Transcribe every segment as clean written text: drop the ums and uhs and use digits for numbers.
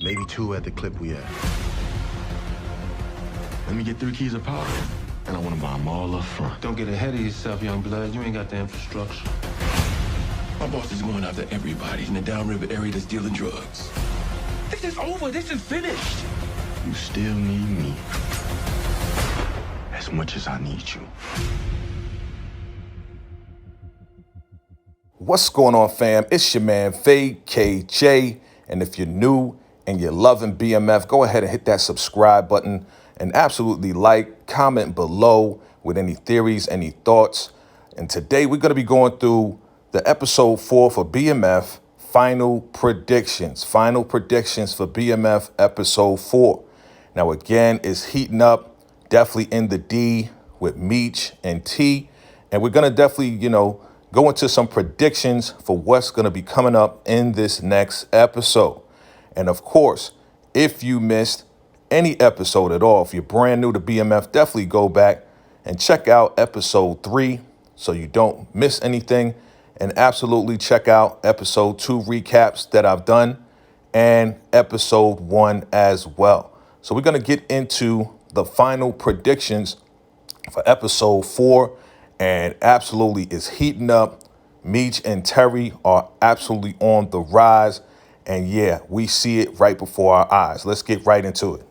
maybe 2 at the clip we at. Let me get 3 keys of powder, and I want to buy them all up front. Don't get ahead of yourself, young blood. You ain't got the infrastructure. My boss is going after everybody in the downriver area that's dealing drugs. This is over. This is finished. You still need me as much as I need you. What's going on, fam? It's your man, VACAY-J. And if you're new and you're loving BMF, go ahead and hit that subscribe button and absolutely like, comment below with any theories, any thoughts. And today we're going to be going through the episode 4 for BMF, Final Predictions for BMF episode 4. Now, again, it's heating up, definitely in the D with Meech and T. And we're going to definitely, go into some predictions for what's going to be coming up in this next episode. And of course, if you missed any episode at all, if you're brand new to BMF, definitely go back and check out episode 3 so you don't miss anything. And absolutely check out episode 2 recaps that I've done and episode 1 as well. So we're going to get into the final predictions for episode 4, and absolutely is heating up. Meech and Terry are absolutely on the rise. And yeah, we see it right before our eyes. Let's get right into it.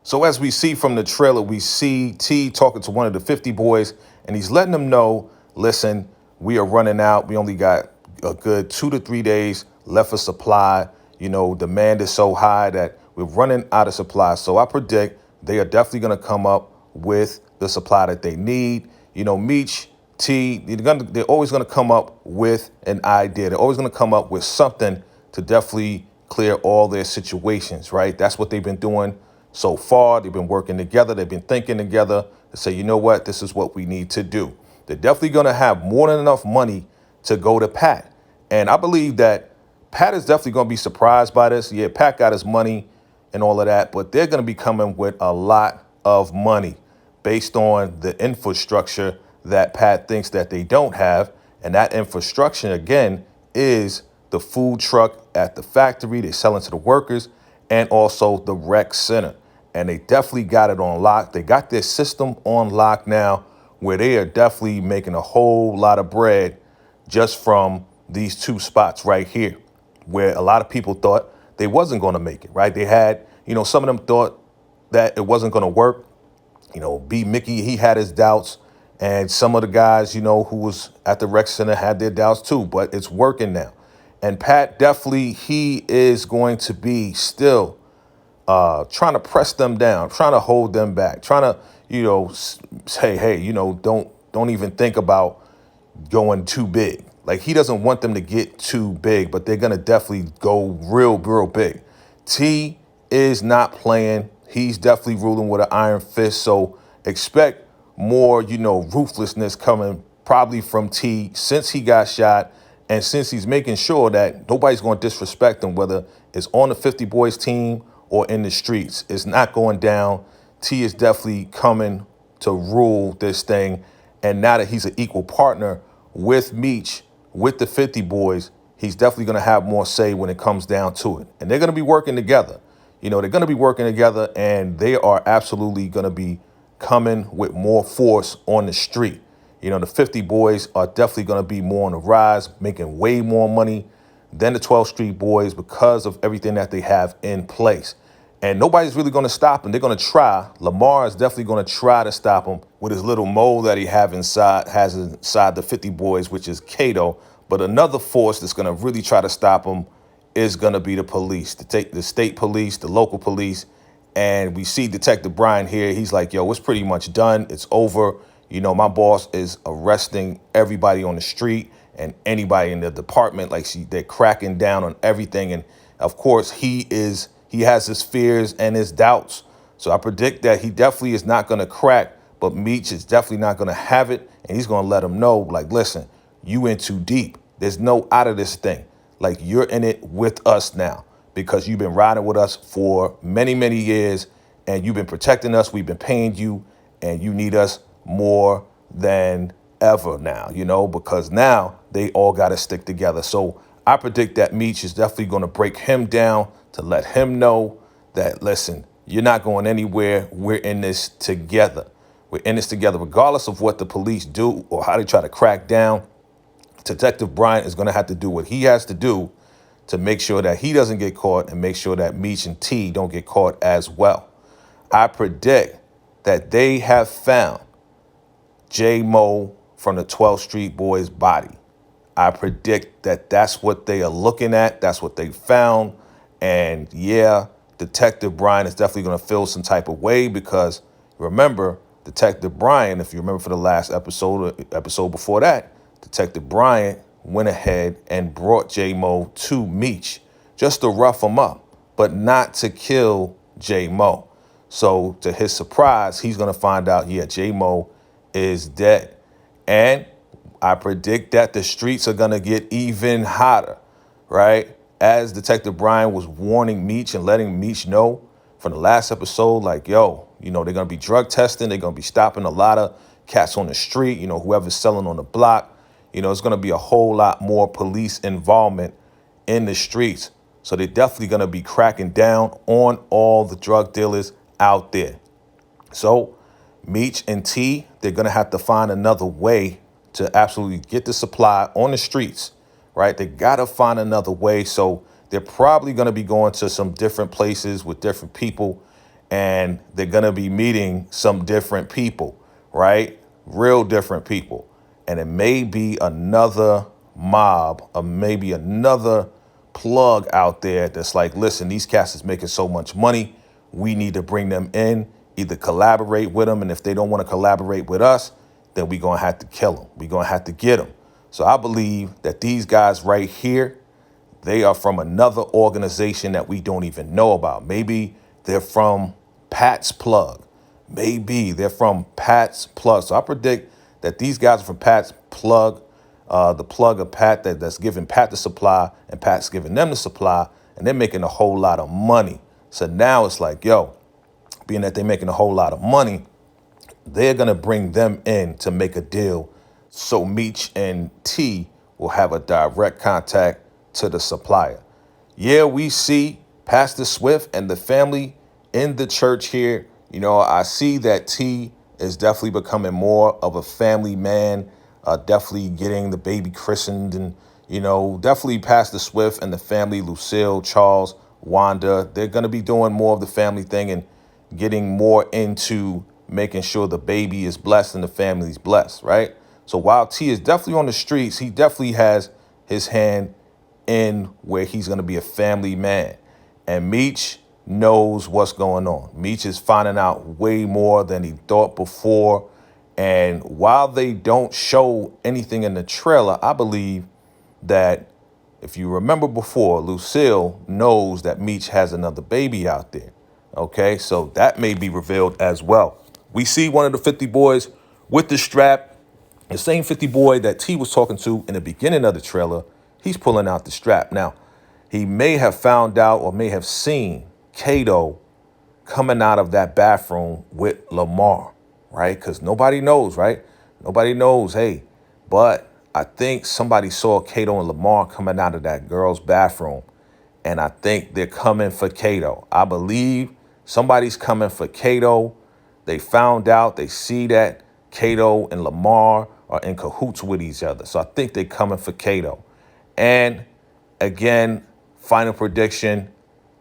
So as we see from the trailer, we see T talking to one of the 50 boys, and he's letting them know, listen, we are running out. We only got a good 2 to 3 days left for supply. Demand is so high that we're running out of supply. So I predict they are definitely going to come up with the supply that they need. Meech, T, they're always going to come up with an idea. They're always going to come up with something to definitely clear all their situations, right? That's what they've been doing so far. They've been working together. They've been thinking together to say, you know what, this is what we need to do. They're definitely going to have more than enough money to go to Pat. And I believe that Pat is definitely going to be surprised by this. Yeah, Pat got his money and all of that, but they're going to be coming with a lot of money based on the infrastructure that Pat thinks that they don't have. And that infrastructure, again, is the food truck at the factory they're selling to the workers, and also the rec center. And they definitely got it on lock. They got their system on lock now, where they are definitely making a whole lot of bread just from these 2 spots right here, where a lot of people thought they wasn't going to make it, right? They had, some of them thought that it wasn't going to work. B. Mickey, he had his doubts. And some of the guys, who was at the rec center had their doubts too, but it's working now. And Pat definitely, he is going to be still trying to press them down, trying to hold them back, trying to, say, hey, don't even think about going too big. Like, he doesn't want them to get too big, but they're going to definitely go real big. T is not playing. He's definitely ruling with an iron fist. So expect more, ruthlessness coming probably from T since he got shot, and since he's making sure that nobody's going to disrespect him, whether it's on the 50 boys team or in the streets. It's not going down. T is definitely coming to rule this thing. And now that he's an equal partner with Meech, with the 50 boys, he's definitely going to have more say when it comes down to it. And they're going to be working together. They're going to be working together, and they are absolutely going to be coming with more force on the street. The 50 boys are definitely going to be more on the rise, making way more money than the 12th Street boys because of everything that they have in place. And nobody's really going to stop them. They're going to try. Lamar is definitely going to try to stop him with his little mole that he has inside the 50 boys, which is Kato. But another force that's going to really try to stop him is going to be the police, the state police, the local police. And we see Detective Brian here. He's like, yo, it's pretty much done. It's over. My boss is arresting everybody on the street and anybody in the department. They're cracking down on everything. And of course, he has his fears and his doubts. So I predict that he definitely is not going to crack, but Meech is definitely not going to have it. And he's going to let him know, listen, you in too deep. There's no out of this thing. You're in it with us now, because you've been riding with us for many, many years, and you've been protecting us. We've been paying you, and you need us more than ever now, because now they all got to stick together. So I predict that Meech is definitely going to break him down to let him know that, listen, you're not going anywhere. We're in this together. We're in this together, regardless of what the police do or how they try to crack down. Detective Bryant is going to have to do what he has to do to make sure that he doesn't get caught and make sure that Meech and T don't get caught as well. I predict that they have found J Mo from the 12th Street Boys body. I predict that that's what they are looking at. That's what they found. And yeah, Detective Bryant is definitely going to feel some type of way because remember, Detective Bryant, if you remember for the last episode, or episode before that, Detective Bryant went ahead and brought J Mo to Meech just to rough him up, but not to kill J Mo. So to his surprise, he's going to find out, yeah, J Mo is dead. And I predict that the streets are going to get even hotter, right? As Detective Bryant was warning Meech and letting Meech know from the last episode, like, yo, they're going to be drug testing. They're going to be stopping a lot of cats on the street, whoever's selling on the block. It's going to be a whole lot more police involvement in the streets. So they're definitely going to be cracking down on all the drug dealers out there. So Meech and T, they're going to have to find another way to absolutely get the supply on the streets, right? They got to find another way. So they're probably going to be going to some different places with different people, and they're going to be meeting some different people, right? Real different people. And it may be another mob or maybe another plug out there that's like, listen, these cats is making so much money. We need to bring them in, either collaborate with them. And if they don't want to collaborate with us, then we're going to have to kill them. We're going to have to get them. So I believe that these guys right here, they are from another organization that we don't even know about. Maybe they're from Pat's Plug. Maybe they're from Pat's Plug. So I predict that these guys are from Pat's Plug, the plug of Pat that's giving Pat the supply and Pat's giving them the supply, and they're making a whole lot of money. So now it's like, yo, being that they're making a whole lot of money, they're going to bring them in to make a deal so Meech and T will have a direct contact to the supplier. Yeah, we see Pastor Swift and the family in the church here. I see that T is definitely becoming more of a family man, definitely getting the baby christened, and, definitely Pastor Swift and the family, Lucille, Charles, Wanda, they're going to be doing more of the family thing and getting more into making sure the baby is blessed and the family's blessed, right? So while T is definitely on the streets, he definitely has his hand in where he's going to be a family man. And Meech knows what's going on. Meech is finding out way more than he thought before. And while they don't show anything in the trailer, I believe that if you remember before, Lucille knows that Meech has another baby out there. Okay, so that may be revealed as well. We see one of the 50 boys with the strap, the same 50 boy that T was talking to in the beginning of the trailer. He's pulling out the strap. Now, he may have found out or may have seen Kato coming out of that bathroom with Lamar, right? Because nobody knows, right? Nobody knows, hey, but I think somebody saw Kato and Lamar coming out of that girl's bathroom, and I think they're coming for Kato. I believe somebody's coming for Kato. They found out, they see that Kato and Lamar are in cahoots with each other. So I think they're coming for Kato. And again, final prediction,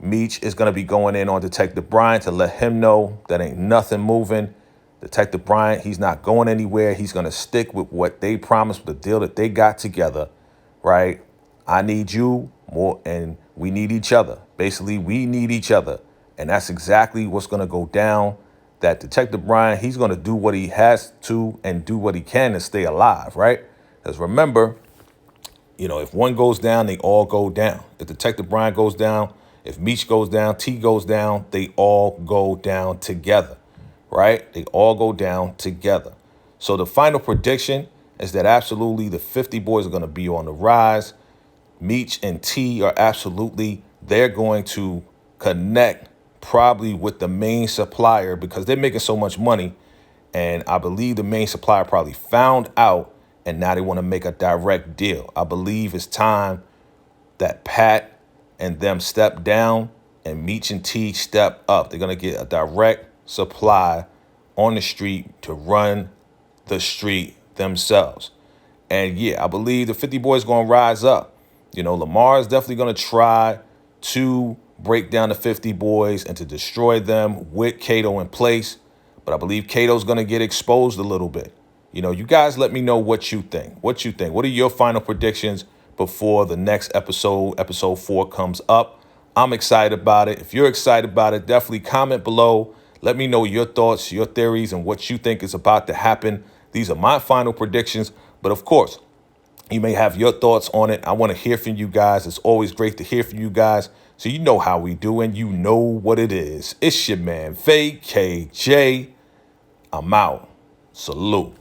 Meech is going to be going in on Detective Bryant to let him know that ain't nothing moving. Detective Bryant, he's not going anywhere. He's going to stick with what they promised, the deal that they got together, right? I need you more, and we need each other. Basically, we need each other. And that's exactly what's going to go down. That Detective Bryant, he's going to do what he has to and do what he can to stay alive, right? Because remember, if one goes down, they all go down. If Detective Bryant goes down, if Meech goes down, T goes down, they all go down together, right? They all go down together. So the final prediction is that absolutely the 50 boys are going to be on the rise. Meech and T are absolutely, they're going to connect probably with the main supplier because they're making so much money. And I believe the main supplier probably found out, and now they want to make a direct deal. I believe it's time that Pat and them step down and Meech and T step up. They're going to get a direct supply on the street to run the street themselves. And yeah, I believe the 50 boys going to rise up. You know, Lamar is definitely going to try to break down the 50 boys and to destroy them with Kato in place. But I believe Kato's going to get exposed a little bit. You know, you guys let me know what you think. What you think? What are your final predictions before the next episode, episode 4, comes up? I'm excited about it. If you're excited about it, definitely comment below. Let me know your thoughts, your theories, and what you think is about to happen. These are my final predictions. But of course, you may have your thoughts on it. I want to hear from you guys. It's always great to hear from you guys. So you know how we do, and you know what it is. It's your man, VACAY-J. I'm out. Salute.